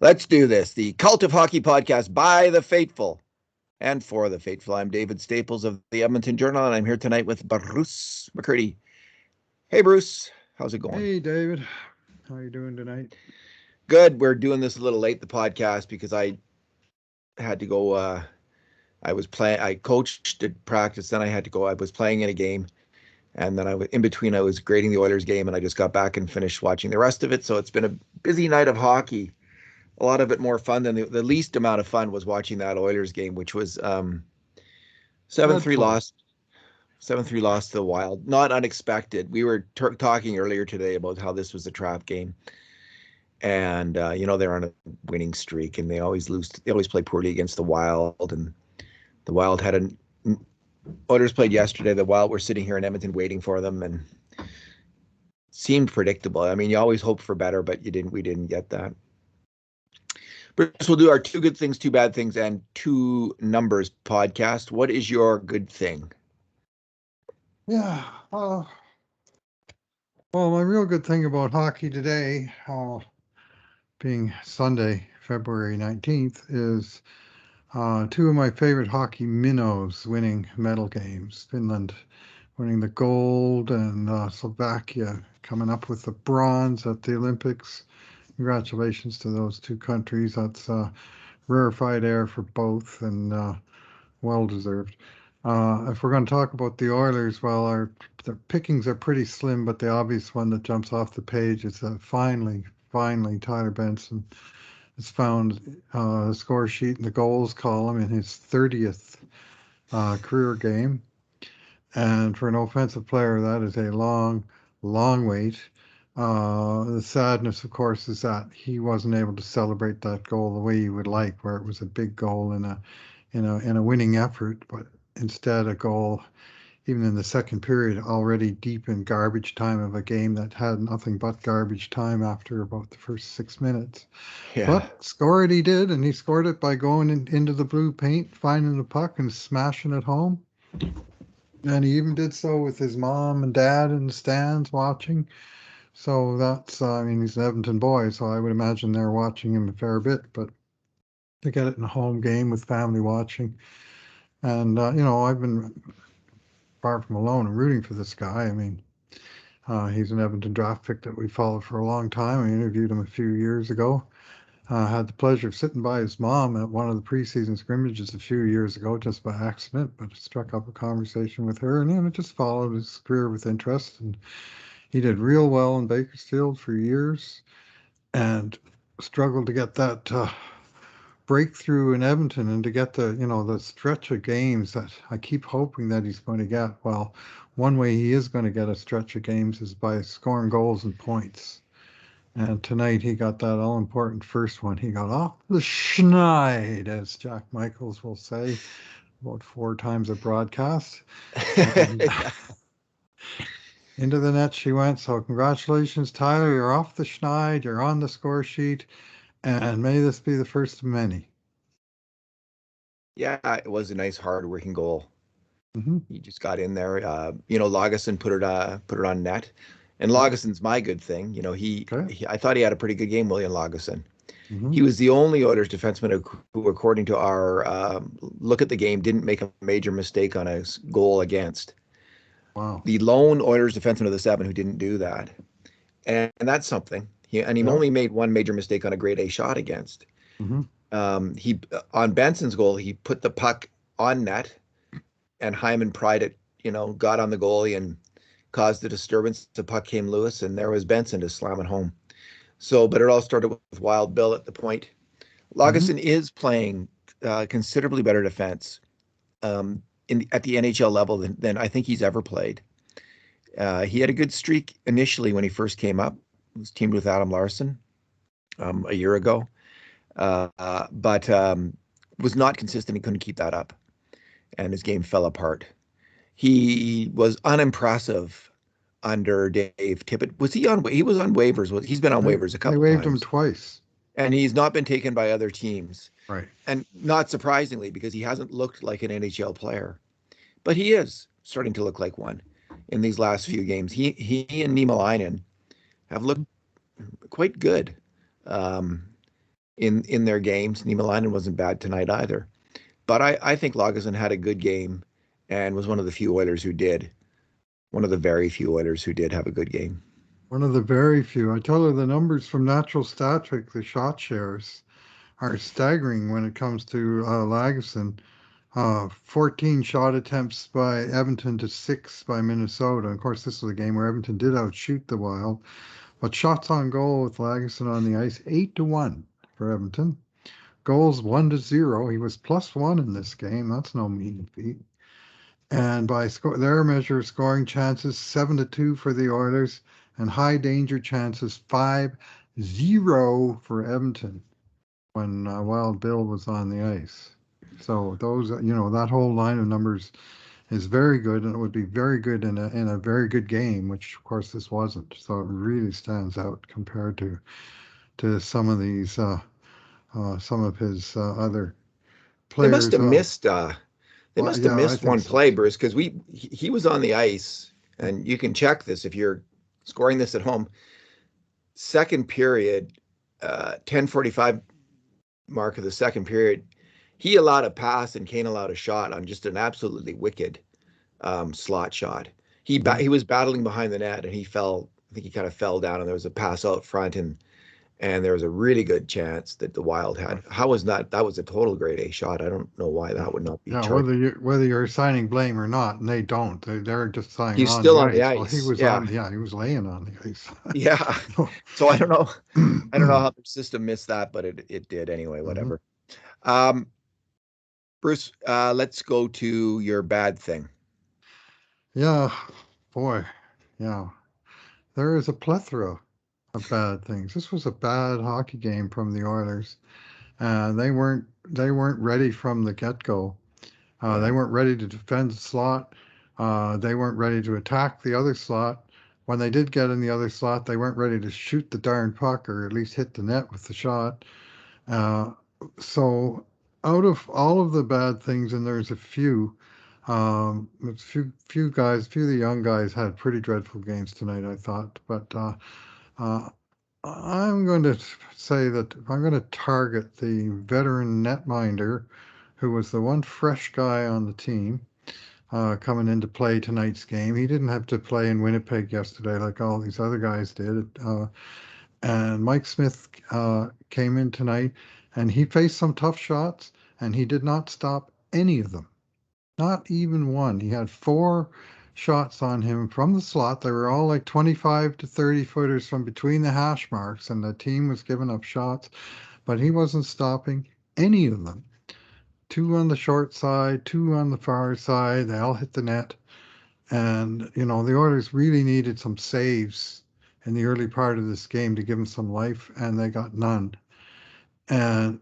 Let's do this. The Cult of Hockey podcast by the faithful and for the faithful. I'm David Staples of the Edmonton Journal, and I'm here tonight with Bruce McCurdy. Hey, Bruce. How's it going? Hey, David. How are you doing tonight? Good. We're doing this a little late, the podcast, because I had to go. I coached at practice, then I had to go. I was playing in a game, and then in between, I was grading the Oilers game, and I just got back and finished watching the rest of it. So it's been a busy night of hockey. A lot of it more fun than the least amount of fun was watching that Oilers game, which was 7-3 Dreadful. loss. 7-3 loss to the Wild. Not unexpected. We were talking earlier today about how this was a trap game. And, they're on a winning streak and they always lose. They always play poorly against the Wild. And the Wild Oilers played yesterday. The Wild were sitting here in Edmonton waiting for them and seemed predictable. I mean, you always hope for better, but we didn't get that. Bruce, we'll do our two good things, two bad things, and two numbers podcast. What is your good thing? Yeah. Well, my real good thing about hockey today, being Sunday, February 19th, is two of my favorite hockey minnows winning medal games. Finland winning the gold and Slovakia coming up with the bronze at the Olympics. Congratulations to those two countries. That's rarefied air for both and well deserved. If we're going to talk about the Oilers, well, the pickings are pretty slim, but the obvious one that jumps off the page is finally, Tyler Benson has found the score sheet in the goals column in his 30th career game. And for an offensive player, that is a long, long wait. The sadness, of course, is that he wasn't able to celebrate that goal the way he would like, where it was a big goal in a winning effort, but instead a goal, even in the second period, already deep in garbage time of a game that had nothing but garbage time after about the first 6 minutes. Yeah. But score it he did, and he scored it by going into the blue paint, finding the puck and smashing it home. And he even did so with his mom and dad in the stands watching. So that's, he's an Edmonton boy, so I would imagine they're watching him a fair bit, but to get it in a home game with family watching. And, I've been far from alone and rooting for this guy. He's an Edmonton draft pick that we followed for a long time. I interviewed him a few years ago. Had the pleasure of sitting by his mom at one of the preseason scrimmages a few years ago, just by accident, but struck up a conversation with her and just followed his career with interest. And he did real well in Bakersfield for years and struggled to get that breakthrough in Edmonton and to get the stretch of games that I keep hoping that he's going to get. Well, one way he is going to get a stretch of games is by scoring goals and points. And tonight he got that all-important first one. He got off the schneid, as Jack Michaels will say, about 4 times a broadcast. Into the net she went. So congratulations, Tyler. You're off the schneid. You're on the score sheet. And may this be the first of many. Yeah, it was a nice, hard-working goal. Mm-hmm. He just got in there. Lagesson put it on net, and Lagesson's my good thing. I thought he had a pretty good game, William Lagesson. Mm-hmm. He was the only Oilers defenseman who, according to our look at the game, didn't make a major mistake on a goal against. Wow. The lone Oilers defenseman of the 7 who didn't do that, and that's something. He only made one major mistake on a grade A shot against. Mm-hmm. He on Benson's goal, he put the puck on net, and Hyman pried it. Got on the goalie and caused the disturbance. The puck came loose, and there was Benson to slam it home. So, but it all started with Wild Bill at the point. Lagesson is playing considerably better defense at the NHL level than I think he's ever played. He had a good streak initially when he first came up. He was teamed with Adam Larsson a year ago, but was not consistent. He couldn't keep that up, and his game fell apart. He was unimpressive under Dave Tippett. Was he on? He was on waivers. He's been on waivers a couple times. They waived him twice. And he's not been taken by other teams. Right. And not surprisingly, because he hasn't looked like an NHL player. But he is starting to look like one in these last few games. He and Niemelainen have looked quite good. in their games. Niemelainen wasn't bad tonight either. But I think Lagesson had a good game and was one of the few Oilers who did. One of the very few Oilers who did have a good game. One of the very few. I tell you, the numbers from Natural Stat Trick, the shot shares, are staggering when it comes to Lagesson. 14 shot attempts by Edmonton to 6 by Minnesota. Of course, this was a game where Edmonton did outshoot the Wild. But shots on goal with Lagesson on the ice, 8-1 for Edmonton. Goals 1-0. He was +1 in this game. That's no mean feat. And by their measure of scoring chances, 7-2 for the Oilers, and high danger chances, 5-0 for Edmonton when Wild Bill was on the ice. So those, that whole line of numbers is very good, and it would be very good in a very good game, which of course this wasn't. So it really stands out compared to some of these some of his other They must players. have missed. They Well, must have yeah, I missed think one so play, too. Bruce, because he was on the ice, and you can check this if you're scoring this at home. Second period, 10:45 mark of the second period, he allowed a pass and Kane allowed a shot on just an absolutely wicked slot shot. He was battling behind the net and he fell. I think he kind of fell down, and there was a pass out front, and there was a really good chance that the Wild had. How was that? That was a total grade A shot. I don't know why that would not be Yeah, charged. whether you're assigning blame or not, and they don't. They're just saying He's on still the on the ice. Well, he ice. was Yeah, on. Yeah, he was laying on the ice. yeah. So, So I don't know. I don't know how the system missed that, but it did anyway. mhm. Whatever. Um, Bruce, let's go to your bad thing. Yeah, boy, yeah. There is a plethora of bad things. This was a bad hockey game from the Oilers. They weren't ready from the get-go. They Yeah. weren't ready to defend the slot. They weren't ready to attack the other slot. When they did get in the other slot, they weren't ready to shoot the darn puck or at least hit the net with the shot. Uh, so out of all of the bad things, and there's a few guys, a few of the young guys had pretty dreadful games tonight, I thought. But uh, I'm going to say that I'm going to target the veteran netminder, who was the one fresh guy on the team coming into play tonight's game. He didn't have to play in Winnipeg yesterday like all these other guys did. And Mike Smith came in tonight, and he faced some tough shots, and he did not stop any of them. Not even one. He had 4 shots on him from the slot. They were all like 25 to 30 footers from between the hash marks, and the team was giving up shots, but he wasn't stopping any of them. 2 on the short side, 2 on the far side. They all hit the net. And, the Oilers really needed some saves in the early part of this game to give them some life, and they got none. And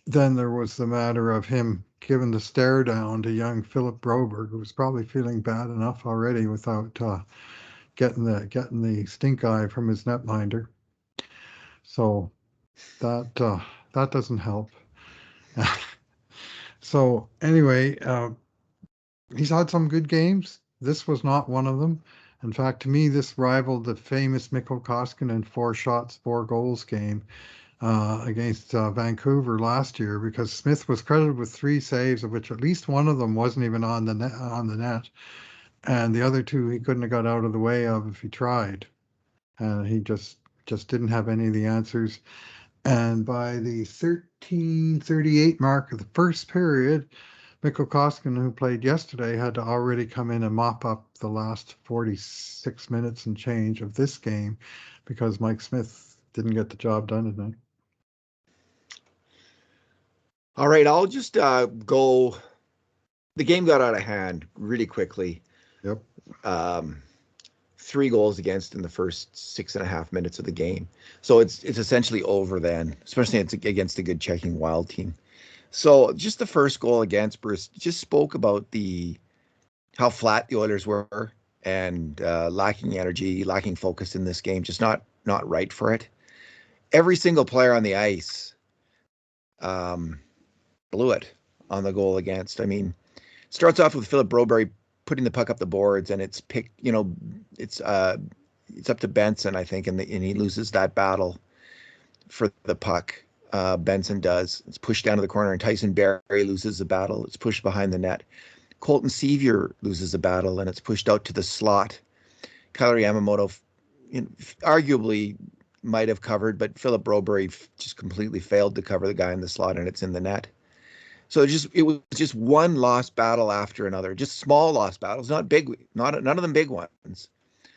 then there was the matter of him giving the stare down to young Philip Broberg, who was probably feeling bad enough already without getting the stink eye from his netminder. So that doesn't help. So anyway, he's had some good games. This was not one of them. In fact, to me, this rivaled the famous Mikko Koskinen 4 shots, 4 goals game against Vancouver last year, because Smith was credited with 3 saves, of which at least one of them wasn't even on the net, and the other 2 he couldn't have got out of the way of if he tried, and he just didn't have any of the answers. And by the 13:38 mark of the first period, Mikko Koskinen, who played yesterday, had to already come in and mop up the last 46 minutes and change of this game because Mike Smith didn't get the job done tonight. All right, I'll just go. The game got out of hand really quickly. Yep. 3 goals against in the first 6.5 minutes of the game. So it's essentially over then, especially it's against a good checking Wild team. So just the first goal against, Bruce just spoke about how flat the Oilers were and lacking energy, lacking focus in this game, just not right for it. Every single player on the ice blew it on the goal against. I mean, starts off with Philip Broberg putting the puck up the boards, and it's picked. It's up to Benson, I think, and he loses that battle for the puck. Benson does. It's pushed down to the corner, and Tyson Barrie loses the battle. It's pushed behind the net. Colton Sevier loses the battle, and it's pushed out to the slot. Kyler Yamamoto, arguably, might have covered, but Philip Broberry just completely failed to cover the guy in the slot, and it's in the net. So it was just one lost battle after another, just small lost battles, not big, none of them big ones,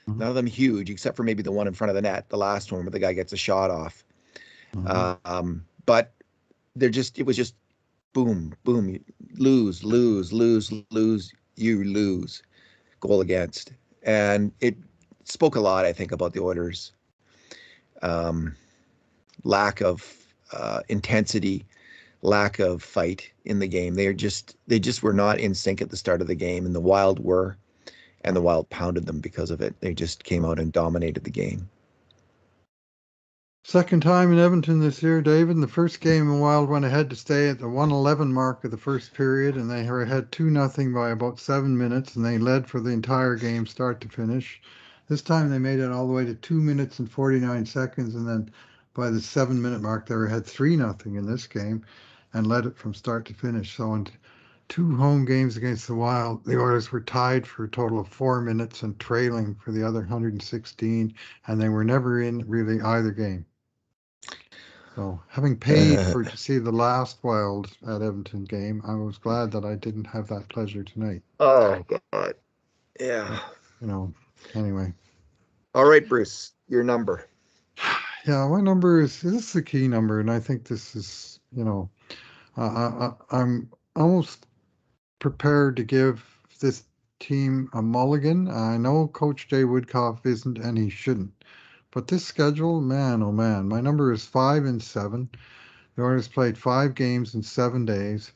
Mhm. none of them huge, except for maybe the one in front of the net, the last one where the guy gets a shot off. But it was just boom, boom, lose, you lose, goal against. And it spoke a lot, I think, about the Oilers' lack of intensity, lack of fight in the game. They just were not in sync at the start of the game, and the Wild were, and the Wild pounded them because of it. They just came out and dominated the game. Second time in Edmonton this year, David. In the first game, the Wild went ahead to stay at the 1:11 mark of the first period, and they were ahead 2-0 by about 7 minutes, and they led for the entire game, start to finish. This time they made it all the way to 2 minutes and 49 seconds, and then by the 7-minute mark, they were ahead 3-0 in this game and led it from start to finish. So in two home games against the Wild, the Oilers were tied for a total of 4 minutes and trailing for the other 116, and they were never in really either game. So, having paid to see the last Wild at Edmonton game, I was glad that I didn't have that pleasure tonight. Oh God, yeah. Anyway. All right, Bruce, your number. Yeah, my number this is the key number, and I think this is, I'm almost prepared to give this team a mulligan. I know Coach Jay Woodcock isn't, and he shouldn't. But this schedule, man, oh man, my number is 5-7. The Oilers played 5 games in 7 days.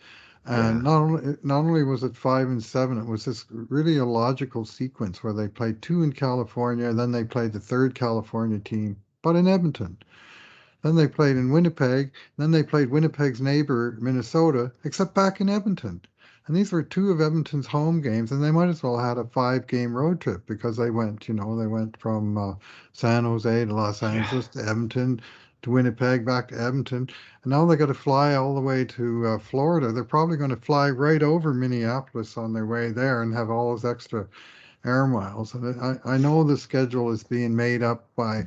And not only was it 5-7, it was this really illogical sequence where they played 2 in California, and then they played the third California team, but in Edmonton. Then they played in Winnipeg, then they played Winnipeg's neighbor, Minnesota, except back in Edmonton. And these were 2 of Edmonton's home games, and they might as well have had a 5-game road trip because they went from San Jose to Los Angeles to Edmonton to Winnipeg, back to Edmonton. And now they got to fly all the way to Florida. They're probably going to fly right over Minneapolis on their way there and have all those extra air miles. And I know the schedule is being made up by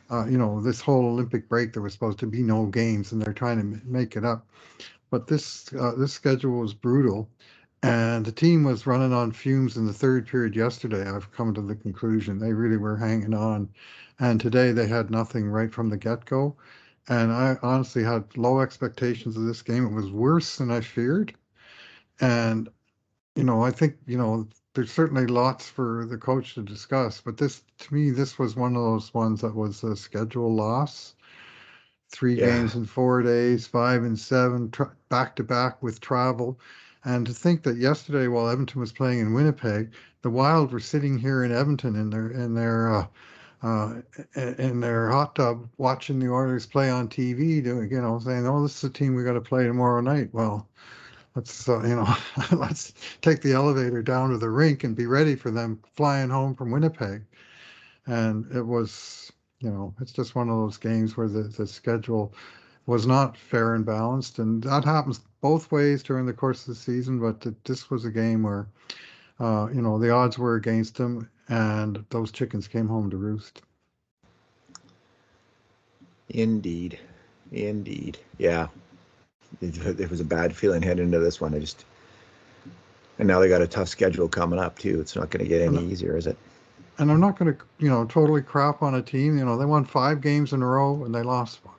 this whole Olympic break, there was supposed to be no games, and they're trying to make it up. But this schedule was brutal, and the team was running on fumes in the third period yesterday. I've come to the conclusion they really were hanging on, and today they had nothing right from the get-go. And I honestly had low expectations of this game. It was worse than I feared, and I think there's certainly lots for the coach to discuss, but to me, this was one of those ones that was a schedule loss. 3 games in 4 days, 5-7, back to back with travel. And to think that yesterday, while Edmonton was playing in Winnipeg, the Wild were sitting here in Edmonton in their hot tub watching the Oilers play on TV, saying, "Oh, this is the team we got to play tomorrow night." Well, let's let's take the elevator down to the rink and be ready for them flying home from Winnipeg. And it was, it's just one of those games where the schedule was not fair and balanced, and that happens both ways during the course of the season. But this was a game where, the odds were against them, and those chickens came home to roost. Indeed, yeah. It was a bad feeling heading into this one. And now they got a tough schedule coming up too. It's not going to get any easier, is it? And I'm not going to, totally crap on a team. They won 5 games in a row and they lost one.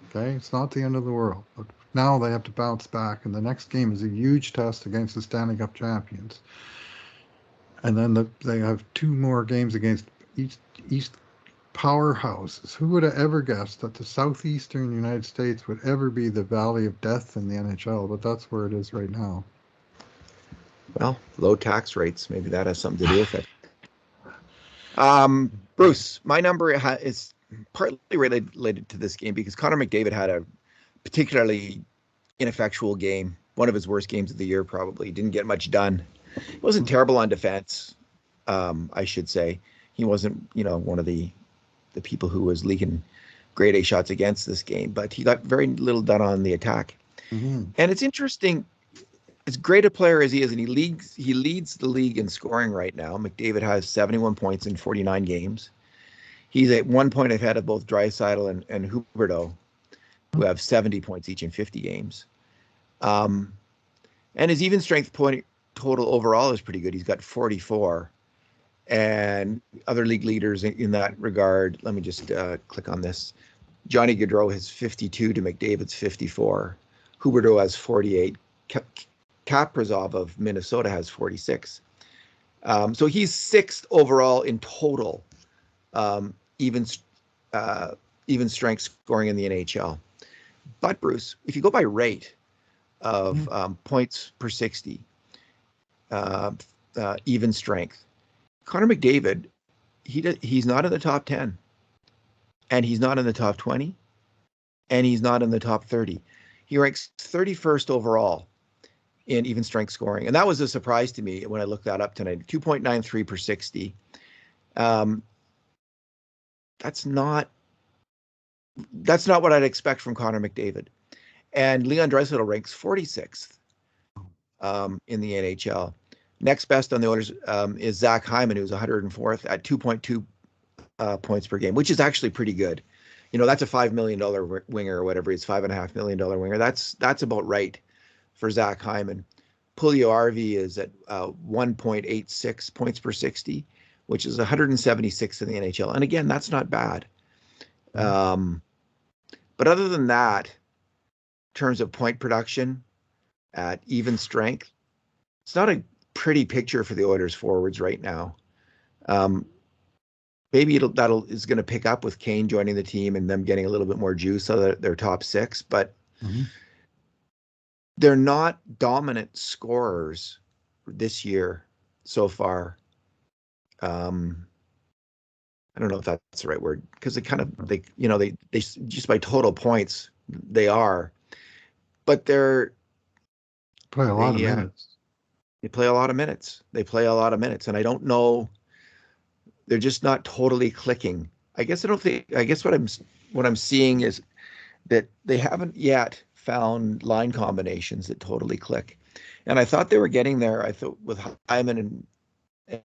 Okay, it's not the end of the world. But now they have to bounce back, and the next game is a huge test against the Stanley Cup champions. And then they have 2 more games against East powerhouses. Who would have ever guessed that the southeastern United States would ever be the valley of death in the NHL? But that's where it is right now. Well, low tax rates, maybe that has something to do with it. Bruce, my number is partly related to this game because Connor McDavid had a particularly ineffectual game, one of his worst games of the year probably. He didn't get much done. He wasn't terrible on defense, I should say. He wasn't, one of the people who was leaking grade A shots against this game, but he got very little done on the attack. Mm-hmm. And it's interesting, as great a player as he is, and he leads the league in scoring right now. McDavid has 71 points in 49 games. He's at 1 point ahead of both Draisaitl and Huberdeau, who have 70 points each in 50 games. And his even strength point total overall is pretty good. He's got 44. And other league leaders in that regard, let me just click on this. Johnny Gaudreau has 52 to McDavid's 54. Huberdeau has 48. Kaprizov of Minnesota has 46. So he's sixth overall in total even strength scoring in the NHL. But Bruce, if you go by rate of points per 60, even strength, Connor McDavid, he's not in the top 10, and he's not in the top 20, and he's not in the top 30. He ranks 31st overall in even strength scoring, and that was a surprise to me when I looked that up tonight. 2.93 per 60. That's not what I'd expect from Connor McDavid. And Leon Draisaitl ranks 46th in the NHL. Next best on the Oilers is Zach Hyman, who's 104th at 2.2 points per game, which is actually pretty good. That's a $5 million winger or whatever. It's $5.5 million winger. That's about right for Zach Hyman. Puljujarvi is at 1.86 points per 60, which is 176th in the NHL. And again, that's not bad. But other than that, in terms of point production at even strength, it's not a pretty picture for the Oilers forwards right now. Maybe is going to pick up with Kane joining the team and them getting a little bit more juice so that they're top six, but they're not dominant scorers this year so far. I don't know if that's the right word, because they just by total points they are, but they play a lot of minutes. They play a lot of minutes. And I don't know. They're just not totally clicking. I guess what I'm seeing is that they haven't yet found line combinations that totally click. And I thought they were getting there. I thought with Hyman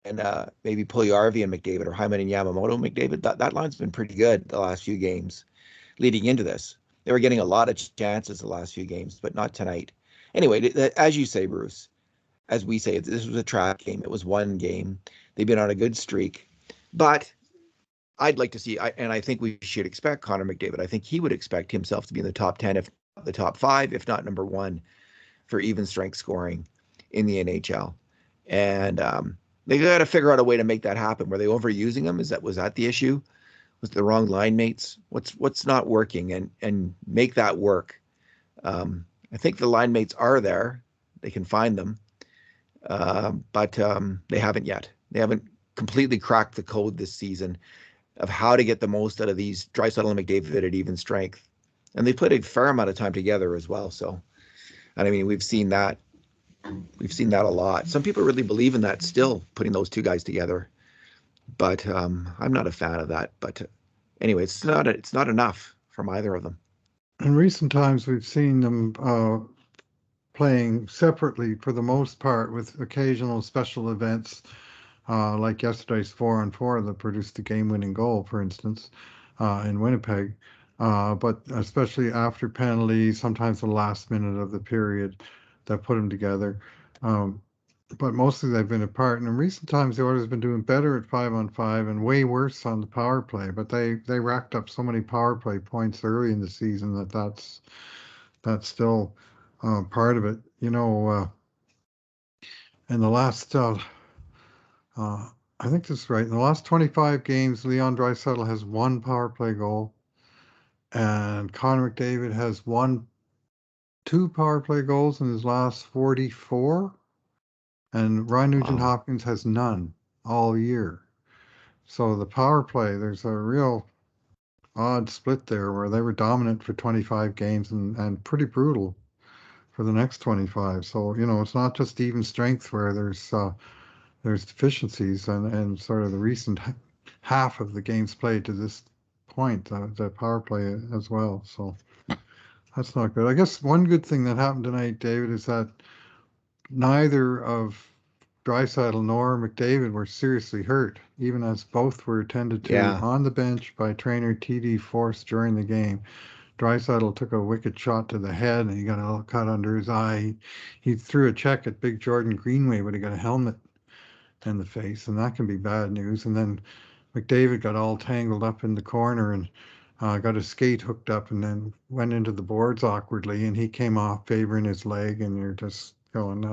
and maybe Puljujarvi and McDavid, or Hyman and Yamamoto and McDavid, that line's been pretty good the last few games leading into this. They were getting a lot of chances the last few games, but not tonight. Anyway, as you say, Bruce, as we say, this was a trap game. It was one game. They've been on a good streak. But I'd like to see, and I think we should expect Connor McDavid. I think he would expect himself to be in the top 10, if not the top 5, if not number 1 for even strength scoring in the NHL. And they got to figure out a way to make that happen. Were they overusing him? Was that the issue? Was the wrong line mates? What's not working? And make that work. I think the line mates are there. They can find them. But they haven't yet. They haven't completely cracked the code this season of how to get the most out of these Draisaitl and McDavid at even strength. And they played a fair amount of time together as well. So, and I mean, we've seen that a lot. Some people really believe in that still, putting those two guys together. But I'm not a fan of that. But anyway, it's not enough from either of them. In recent times, we've seen them playing separately for the most part, with occasional special events, like yesterday's 4-on-4 that produced the game-winning goal, for instance, in Winnipeg. But especially after penalties, sometimes the last minute of the period, that put them together. But mostly they've been apart. And in recent times, the Oilers have been doing better at 5-on-5 and way worse on the power play. But they racked up so many power play points early in the season that's still part of it. In the last, I think this is right. In the last 25 games, Leon Draisaitl has 1 power play goal, and Connor McDavid has 2 power play goals in his last 44, and Ryan Nugent-Hopkins has none all year. So the power play, there's a real odd split there where they were dominant for 25 games and pretty brutal for the next 25. So, it's not just even strength where there's deficiencies, and sort of the recent half of the games played to this point, the power play as well. So that's not good. I guess one good thing that happened tonight, David, is that neither of Draisaitl nor McDavid were seriously hurt, even as both were attended to Yeah. on the bench by trainer TD Force during the game. Draisaitl took a wicked shot to the head and he got a little cut under his eye. He threw a check at Big Jordan Greenway, but he got a helmet in the face, and that can be bad news. And then McDavid got all tangled up in the corner and got his skate hooked up and then went into the boards awkwardly, and he came off favoring his leg, and you're just going,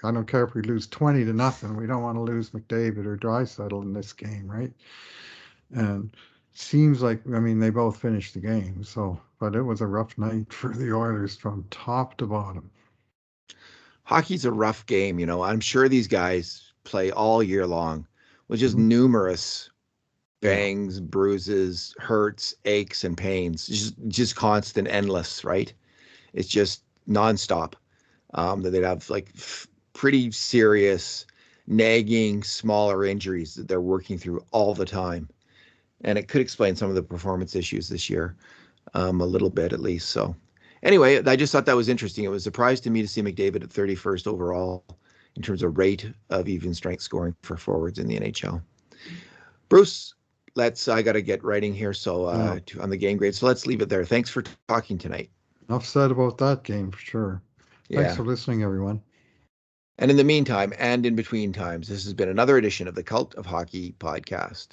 I don't care if we lose 20-0. We don't want to lose McDavid or Draisaitl in this game, right? And seems like, they both finished the game. So, but it was a rough night for the Oilers from top to bottom. Hockey's a rough game, I'm sure these guys play all year long with just numerous bangs, bruises, hurts, aches, and pains. Just constant, endless, right? It's just nonstop. That they'd have like pretty serious, nagging, smaller injuries that they're working through all the time. And it could explain some of the performance issues this year, a little bit at least. So anyway, I just thought that was interesting. It was a surprise to me to see McDavid at 31st overall in terms of rate of even strength scoring for forwards in the NHL. Bruce, I got to get writing here. So on the game grade. So let's leave it there. Thanks for talking tonight. Enough said about that game for sure. Yeah. Thanks for listening, everyone. And in the meantime, and in between times, this has been another edition of the Cult of Hockey podcast.